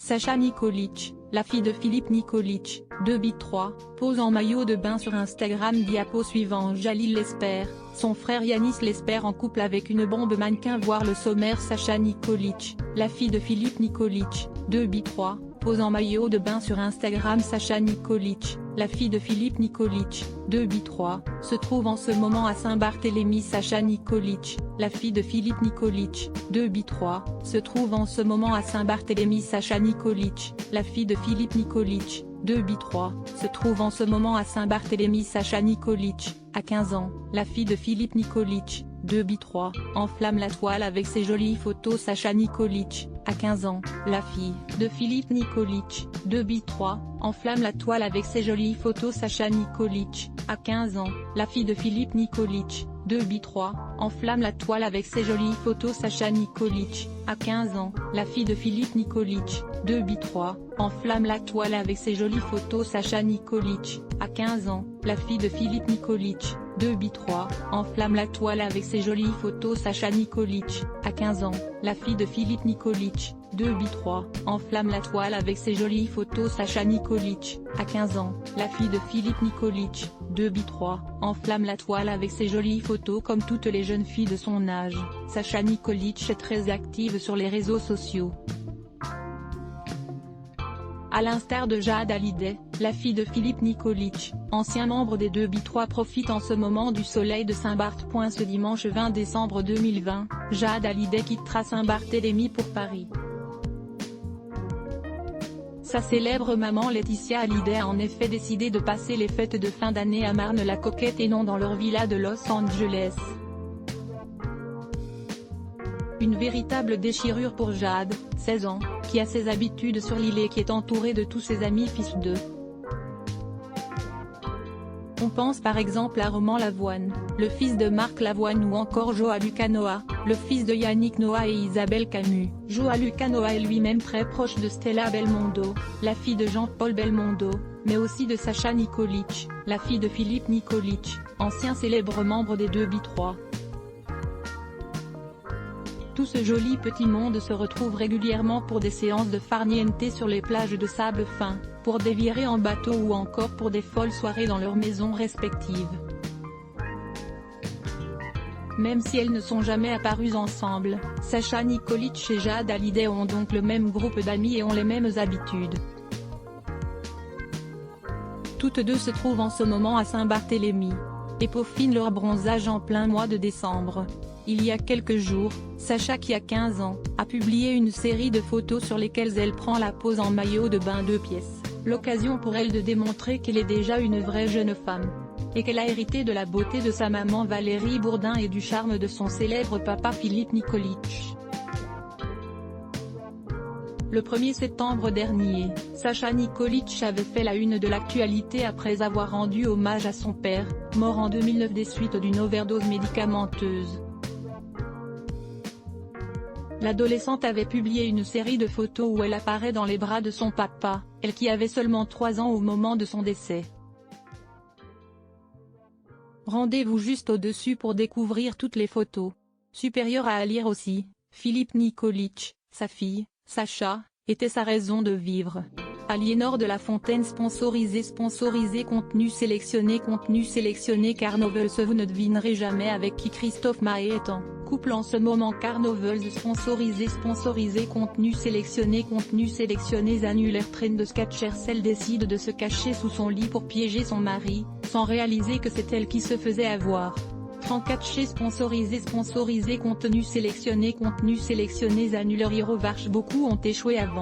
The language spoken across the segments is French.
Sacha Nikolić, la fille de Philippe Nikolić, 2b3, pose en maillot de bain sur Instagram. Diapo suivant. Jalil l'espère, son frère Yanis l'espère en couple avec une bombe mannequin. Voir le sommaire. Sacha Nikolić, la fille de Philippe Nikolić, 2b3, pose en maillot de bain sur Instagram. Sacha Nikolić, la fille de Philippe Nikolić, 2b3, se trouve en ce moment à Saint-Barthélemy. Sacha Nikolić, la fille de Philippe Nikolić, 2b3, se trouve en ce moment à Saint-Barthélemy. Sacha Nikolić, la fille de Philippe Nikolić, 2b3, se trouve en ce moment à Saint-Barthélemy. Sacha Nikolić, à 15 ans, la fille de Philippe Nikolić, 2b3, enflamme la toile avec ses jolies photos. Sacha Nikolić, à 15 ans, la fille de Philippe Nikolić, 2b3, enflamme la toile avec ses jolies photos. Sacha Nikolić, à 15 ans, la fille de Philippe Nikolić, 2b3, enflamme la toile avec ses jolies photos. Sacha Nikolić, à 15 ans, la fille de Philippe Nikolić, 2b3, enflamme la toile avec ses jolies photos. Sacha Nikolić, à 15 ans, la fille de Philippe Nikolić, 2b3, enflamme la toile avec ses jolies photos. Sacha Nikolić, à 15 ans, la fille de Philippe Nikolić, 2b3, enflamme la toile avec ses jolies photos. Sacha Nikolić, à 15 ans, la fille de Philippe Nikolić, 2b3, enflamme la toile avec ses jolies photos. Comme toutes les jeunes filles de son âge, Sacha Nikolić est très active sur les réseaux sociaux. À l'instar de Jade Hallyday, la fille de Philippe Nikolić, ancien membre des 2b3, profite en ce moment du soleil de Saint-Barth. Ce dimanche 20 décembre 2020, Jade Hallyday quittera Saint-Barthélemy pour Paris. Sa célèbre maman Laetitia Hallyday a en effet décidé de passer les fêtes de fin d'année à Marne-la-Coquette et non dans leur villa de Los Angeles. Une véritable déchirure pour Jade, 16 ans, qui a ses habitudes sur l'île et qui est entourée de tous ses amis fils d'eux. On pense par exemple à Roman Lavoine, le fils de Marc Lavoine, ou encore João Noah, le fils de Yannick Noah et Isabelle Camus. João Noah est lui-même très proche de Stella Belmondo, la fille de Jean-Paul Belmondo, mais aussi de Sacha Nikolić, la fille de Philippe Nikolić, ancien célèbre membre des 2b3. Tout ce joli petit monde se retrouve régulièrement pour des séances de farniente sur les plages de sable fin, pour des virées en bateau ou encore pour des folles soirées dans leurs maisons respectives. Même si elles ne sont jamais apparues ensemble, Sacha Nikolić et Jade Hallyday ont donc le même groupe d'amis et ont les mêmes habitudes. Toutes deux se trouvent en ce moment à Saint-Barthélemy, et peaufinent leur bronzage en plein mois de décembre. Il y a quelques jours, Sacha, qui a 15 ans, a publié une série de photos sur lesquelles elle prend la pose en maillot de bain 2 pièces, l'occasion pour elle de démontrer qu'elle est déjà une vraie jeune femme, et qu'elle a hérité de la beauté de sa maman Valérie Bourdin et du charme de son célèbre papa Philippe Nikolić. Le 1er septembre dernier, Sacha Nikolić avait fait la une de l'actualité après avoir rendu hommage à son père, mort en 2009 des suites d'une overdose médicamenteuse. L'adolescente avait publié une série de photos où elle apparaît dans les bras de son papa, elle qui avait seulement 3 ans au moment de son décès. Rendez-vous juste au-dessus pour découvrir toutes les photos. Supérieure à lire aussi, Philippe Nikolić, sa fille, Sacha, était sa raison de vivre. Aliénor de la Fontaine sponsorisé contenu sélectionné Carnovels. Vous ne devinerez jamais avec qui Christophe Maé est en couple en ce moment. Carnovels sponsorisé contenu sélectionné. Annulaire train de Sketchercell décide de se cacher sous son lit pour piéger son mari, sans réaliser que c'est elle qui se faisait avoir. 34 sponsorisé contenu sélectionné. Annulaire Hirovarch. Beaucoup ont échoué avant.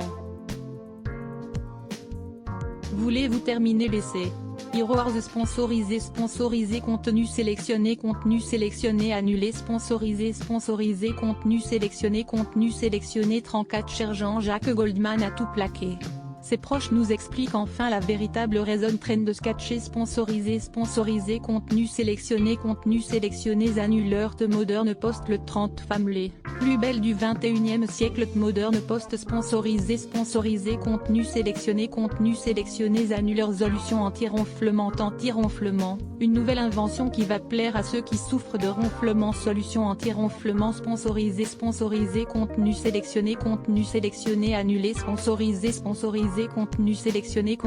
Voulez-vous terminer l'essai? Heroes sponsorisé contenu sélectionné annulé sponsorisé contenu sélectionné 34 Cher Jean-Jacques Goldman a tout plaqué. Ses proches nous expliquent enfin la véritable raison trend de sketchés sponsorisé contenu sélectionné annuleur The Modern Post le 30 Family, plus belle du 21e siècle The Modern Post sponsorisé contenu sélectionné annuleur solution anti-ronflement, une nouvelle invention qui va plaire à ceux qui souffrent de ronflement, solution anti-ronflement sponsorisé contenu sélectionné annulé sponsorisé contenu sélectionné